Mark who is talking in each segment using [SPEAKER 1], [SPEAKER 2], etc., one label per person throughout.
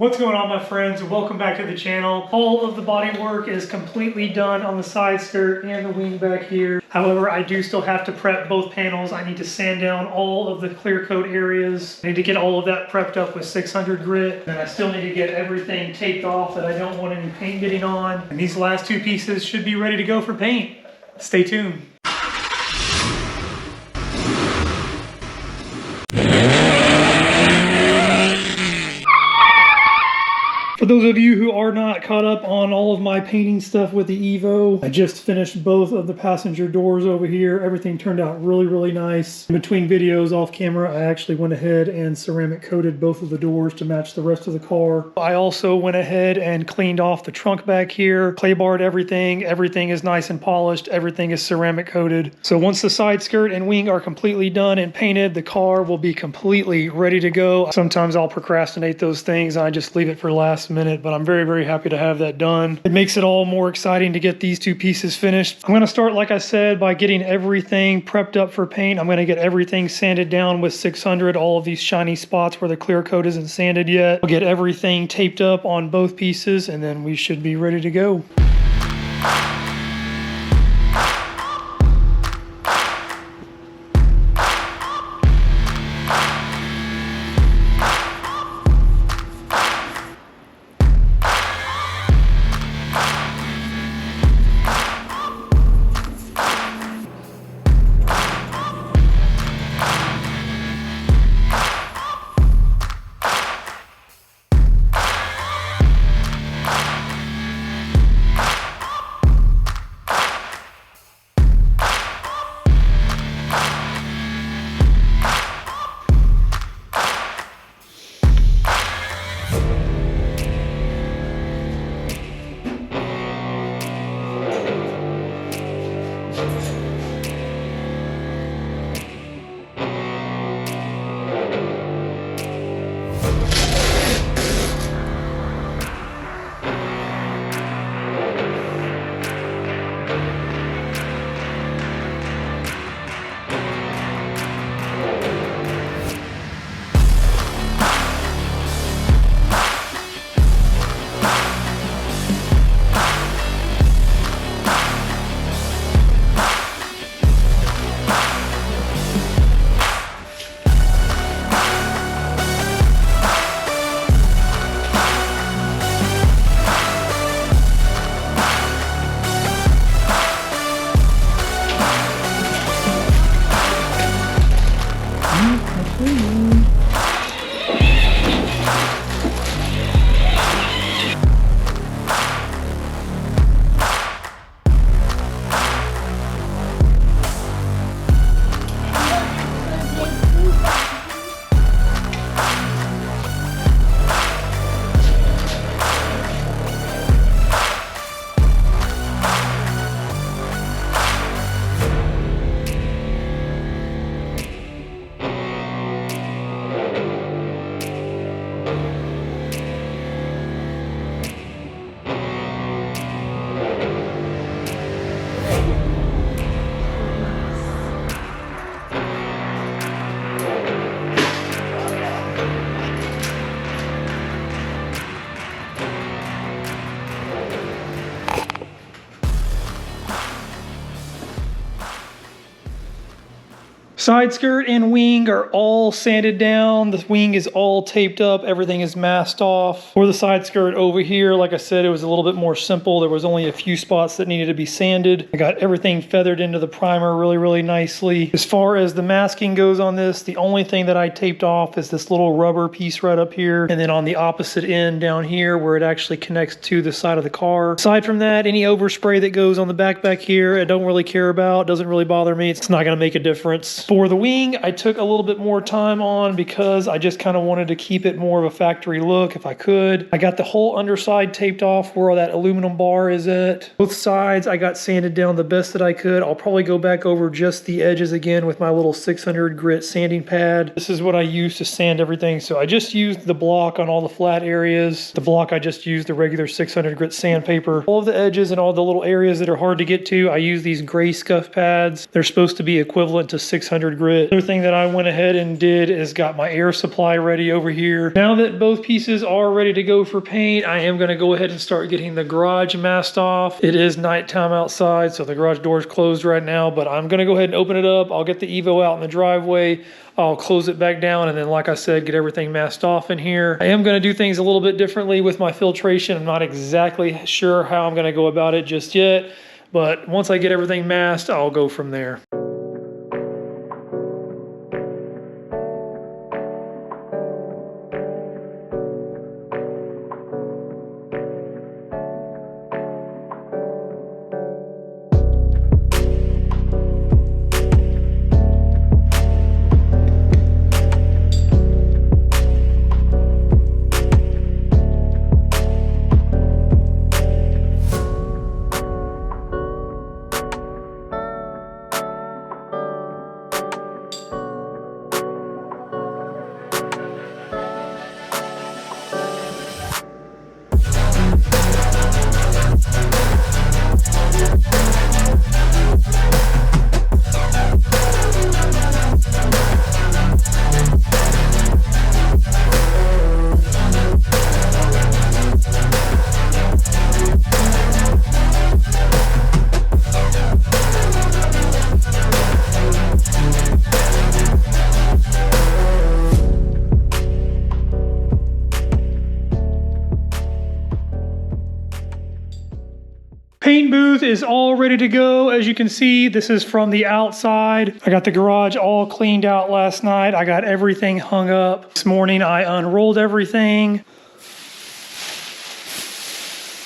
[SPEAKER 1] What's going on, my friends? Welcome back to the channel. All of the body work is completely done on the side skirt and the wing back here. However, I do still have to prep both panels. I need to sand down all of the clear coat areas. I need to get all of that prepped up with 600 grit. And I still need to get everything taped off that I don't want any paint getting on. And these last two pieces should be ready to go for paint. Stay tuned. For those of you who are not caught up on all of my painting stuff with the Evo, I just finished both of the passenger doors over here. Everything turned out really nice. In between videos off camera, I actually went ahead and ceramic coated both of the doors to match the rest of the car. I also went ahead and cleaned off the trunk back here, clay barred everything. Everything is nice and polished. Everything is ceramic coated. So once the side skirt and wing are completely done and painted, the car will be completely ready to go. Sometimes I'll procrastinate those things and I just leave it for last minute, but I'm very happy to have that done. It makes it all more exciting to get these two pieces finished. I'm going to start, like I said, by getting everything prepped up for paint. I'm going to get everything sanded down with 600, all of these shiny spots where the clear coat isn't sanded yet. I'll get everything taped up on both pieces and then we should be ready to go. Side skirt and wing are all sanded down. The wing is all taped up. Everything is masked off. For the side skirt over here, like I said, it was a little bit more simple. There was only a few spots that needed to be sanded. I got everything feathered into the primer really nicely. As far as the masking goes on this, the only thing that I taped off is this little rubber piece right up here. And then on the opposite end down here where it actually connects to the side of the car. Aside from that, any overspray that goes on the back here, I don't really care about. It doesn't really bother me. It's not going to make a difference. For the wing, I took a little bit more time on because I just kind of wanted to keep it more of a factory look if I could. I got the whole underside taped off where that aluminum bar is at. Both sides I got sanded down the best that I could. I'll probably go back over just the edges again with my little 600 grit sanding pad. This is what I use to sand everything. So I just used the block on all the flat areas. The block, I just used the regular 600 grit sandpaper. All of the edges and all the little areas that are hard to get to, I use these gray scuff pads. They're supposed to be equivalent to 600 600 grit. Other thing that I went ahead and did is got my air supply ready over here. Now that both pieces are ready to go for paint, I am going to go ahead and start getting the garage masked off. It is nighttime outside, so the garage door is closed right now, but I'm going to go ahead and open it up. I'll get the Evo out in the driveway. I'll close it back down, and then, like I said, get everything masked off in here. I am going to do things a little bit differently with my filtration. I'm not exactly sure how I'm going to go about it just yet, but once I get everything masked, I'll go from there. Paint booth is all ready to go. As you can see, this is from the outside. I got the garage all cleaned out last night. I got everything hung up. This morning I unrolled everything.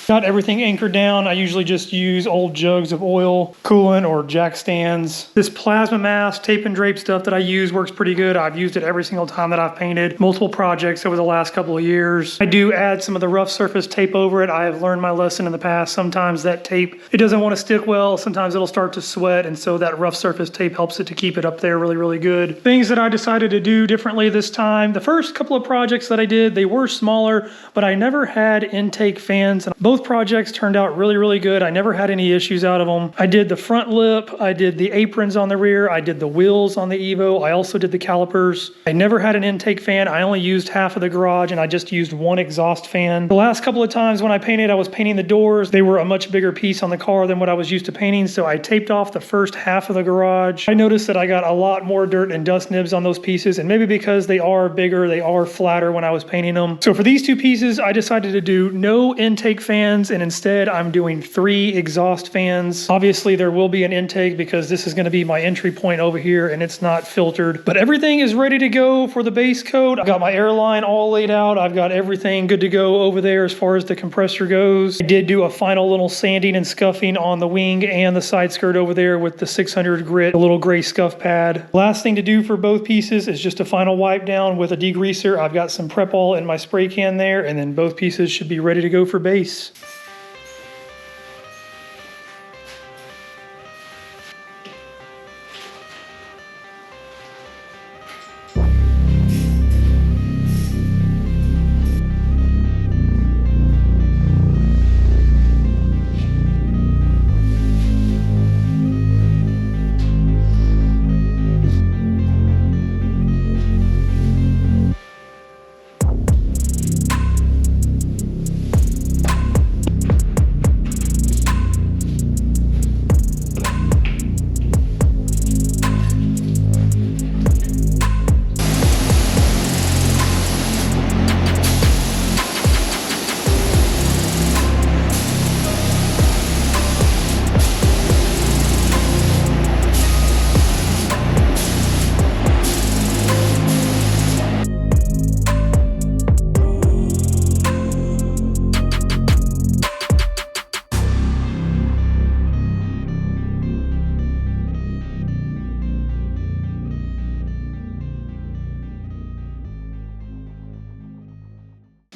[SPEAKER 1] Got everything anchored down. I usually just use old jugs of oil, coolant, or jack stands. This plasma mask, tape and drape stuff that I use works pretty good. I've used it every single time that I've painted multiple projects over the last couple of years. I do add some of the rough surface tape over it. I have learned my lesson in the past. Sometimes that tape, it doesn't want to stick well. Sometimes it'll start to sweat, and so that rough surface tape helps it to keep it up there really, really good. Things that I decided to do differently this time. The first couple of projects that I did, they were smaller, but I never had intake fans. Both projects turned out really, really good. I never had any issues out of them. I did the front lip, I did the aprons on the rear, I did the wheels on the Evo, I also did the calipers. I never had an intake fan. I only used half of the garage, and I just used one exhaust fan. The last couple of times when I painted, I was painting the doors. They were a much bigger piece on the car than what I was used to painting, so I taped off the first half of the garage. I noticed that I got a lot more dirt and dust nibs on those pieces, and maybe because they are bigger, they are flatter when I was painting them. So for these two pieces, I decided to do no intake fans, and instead I'm doing 3 exhaust fans. Obviously there will be an intake because this is going to be my entry point over here, and it's not filtered. But everything is ready to go for the base coat. I've got my air line all laid out. I've got everything good to go over there as far as the compressor goes. I did do a final little sanding and scuffing on the wing and the side skirt over there with the 600 grit, a little gray scuff pad. Last thing to do for both pieces is just a final wipe down with a degreaser. I've got some prep all in my spray can there, and then both pieces should be ready to go for base.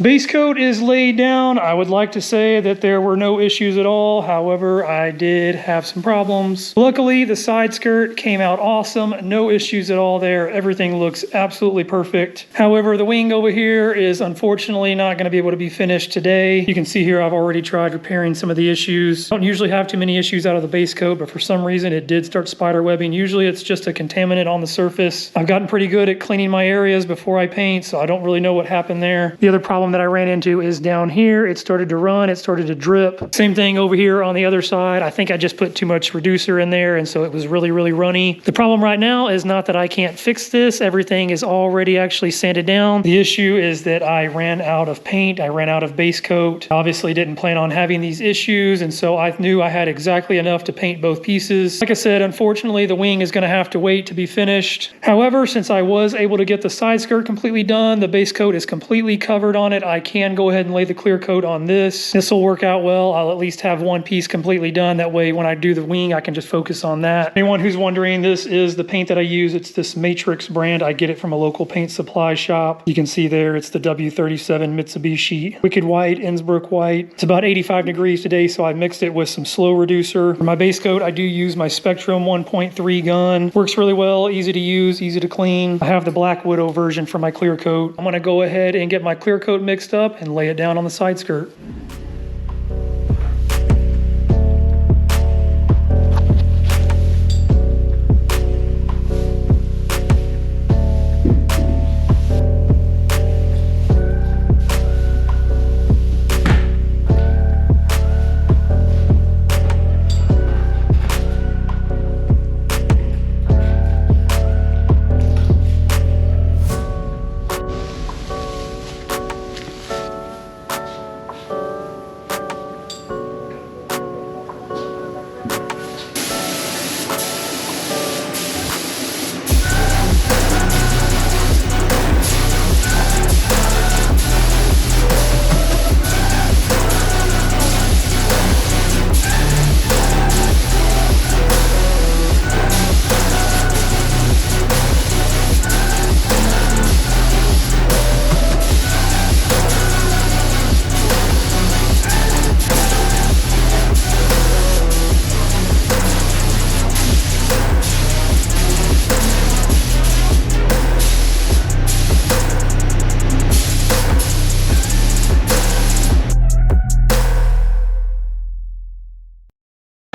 [SPEAKER 1] Base coat is laid down. I would like to say that there were no issues at all. However, I did have some problems. Luckily, the side skirt came out awesome. No issues at all there. Everything looks absolutely perfect. However, the wing over here is unfortunately not going to be able to be finished today. You can see here I've already tried repairing some of the issues. I don't usually have too many issues out of the base coat, but for some reason it did start spider webbing. Usually it's just a contaminant on the surface. I've gotten pretty good at cleaning my areas before I paint, so I don't really know what happened there. The other problem that I ran into is down here. It started to run, it started to drip. Same thing over here on the other side. I think I just put too much reducer in there, and so it was really runny. The problem right now is not that I can't fix this. Everything is already actually sanded down. The issue is that I ran out of paint. I ran out of base coat. Obviously didn't plan on having these issues, and so I knew I had exactly enough to paint both pieces. Like I said, unfortunately the wing is going to have to wait to be finished. However, since I was able to get the side skirt completely done, the base coat is completely covered on it, I can go ahead and lay the clear coat on this. This will work out well. I'll at least have one piece completely done. That way when I do the wing, I can just focus on that. Anyone who's wondering, this is the paint that I use. It's this Matrix brand. I get it from a local paint supply shop. You can see there it's the W37 Mitsubishi Wicked White, Innsbruck White. It's about 85 degrees today, so I mixed it with some slow reducer. For my base coat, I do use my Spectrum 1.3 gun. Works really well, easy to use, easy to clean. I have the Black Widow version for my clear coat. I'm gonna go ahead and get my clear coat mixed up and lay it down on the side skirt.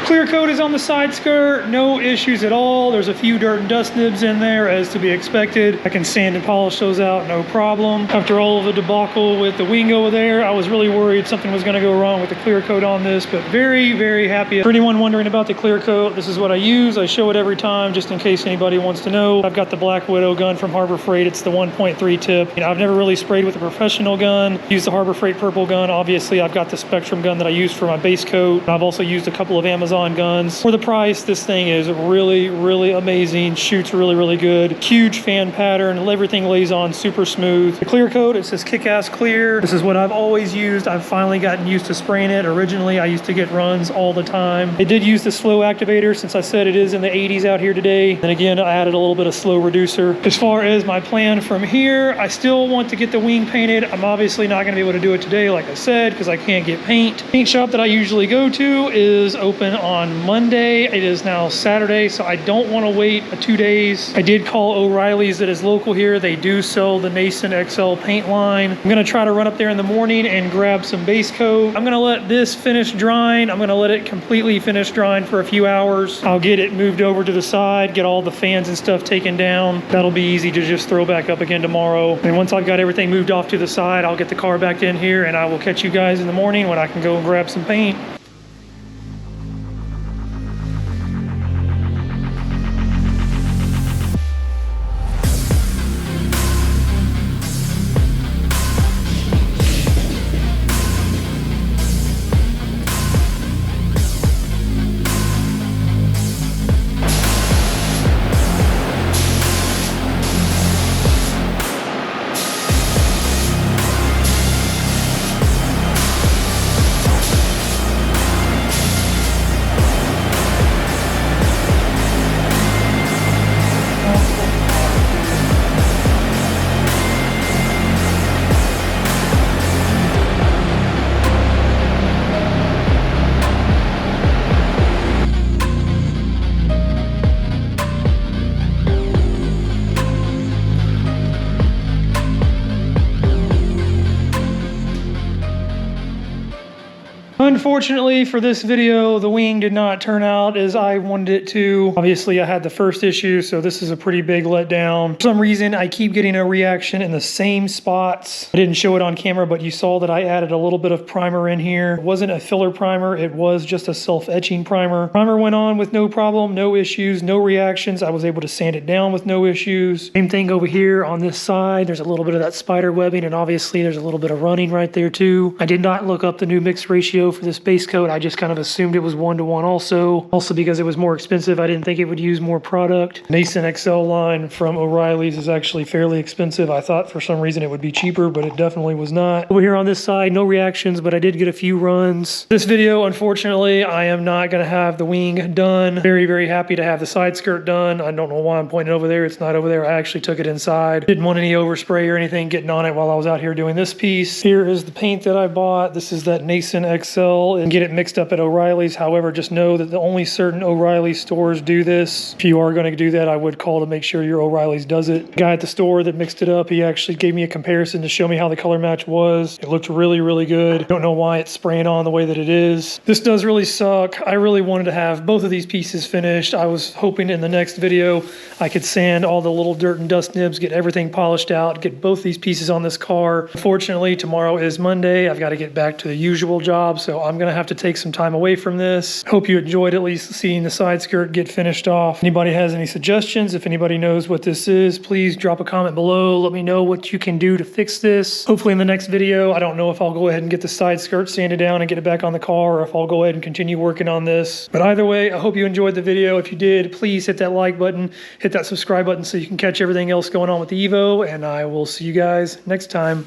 [SPEAKER 1] Clear coat is on the side skirt, no issues at all. There's a few dirt and dust nibs in there as to be expected. I can sand and polish those out, no problem. After all of the debacle with the wing over there, I was really worried something was gonna go wrong with the clear coat on this, but very happy. For anyone wondering about the clear coat, this is what I use. I show it every time just in case anybody wants to know. I've got the Black Widow gun from Harbor Freight. It's the 1.3 tip. I've never really sprayed with a professional gun. Used the Harbor Freight purple gun. Obviously, I've got the Spectrum gun that I used for my base coat. I've also used a couple of Amazon guns. For the price, this thing is really amazing. Shoots really good. Huge fan pattern. Everything lays on super smooth. The clear coat, it says kick-ass clear. This is what I've always used. I've finally gotten used to spraying it. Originally, I used to get runs all the time. I did use the slow activator since I said it is in the 80s out here today. And again, I added a little bit of slow reducer. As far as my plan from here, I still want to get the wing painted. I'm obviously not going to be able to do it today, like I said, because I can't get paint. Paint shop that I usually go to is open on Monday. It is now Saturday, so I don't want to wait 2 days. I did call O'Reilly's that is local here. They do sell the Mason XL paint line. I'm going to try to run up there in the morning and grab some base coat. I'm going to let this finish drying. I'm going to let it completely finish drying for a few hours. I'll get it moved over to the side, get all the fans and stuff taken down. That'll be easy to just throw back up again tomorrow. And once I've got everything moved off to the side, I'll get the car back in here and I will catch you guys in the morning when I can go and grab some paint. Unfortunately for this video, the wing did not turn out as I wanted it to. Obviously, I had the first issue, so this is a pretty big letdown. For some reason, I keep getting a reaction in the same spots. I didn't show it on camera, but you saw that I added a little bit of primer in here. It wasn't a filler primer, it was just a self-etching primer. Primer went on with no problem, no issues, no reactions. I was able to sand it down with no issues. Same thing over here on this side. There's a little bit of that spider webbing, and obviously there's a little bit of running right there too. I did not look up the new mix ratio for this base coat. I just kind of assumed it was 1-to-1 also. Also because it was more expensive, I didn't think it would use more product. Nason XL line from O'Reilly's is actually fairly expensive. I thought for some reason it would be cheaper, but it definitely was not. Over here on this side, no reactions, but I did get a few runs. This video, unfortunately, I am not going to have the wing done. Very, very happy to have the side skirt done. I don't know why I'm pointing over there. It's not over there. I actually took it inside. Didn't want any overspray or anything getting on it while I was out here doing this piece. Here is the paint that I bought. This is that Nason XL, and get it mixed up at O'Reilly's. However, just know that the only certain O'Reilly stores do this. If you are going to do that, I would call to make sure your O'Reilly's does it. The guy at the store that mixed it up, he actually gave me a comparison to show me how the color match was. It looked really, really good. Don't know why it's spraying on the way that it is. This does really suck. I really wanted to have both of these pieces finished. I was hoping in the next video I could sand all the little dirt and dust nibs, get everything polished out, get both these pieces on this car. Unfortunately, tomorrow is Monday. I've got to get back to the usual job, so I'm going to have to take some time away from this. Hope you enjoyed at least seeing the side skirt get finished off. Anybody has any suggestions? If anybody knows what this is, please drop a comment below. Let me know what you can do to fix this. Hopefully in the next video, I don't know if I'll go ahead and get the side skirt sanded down and get it back on the car, or if I'll go ahead and continue working on this. But either way, I hope you enjoyed the video. If you did, please hit that like button, hit that subscribe button so you can catch everything else going on with the Evo, and I will see you guys next time.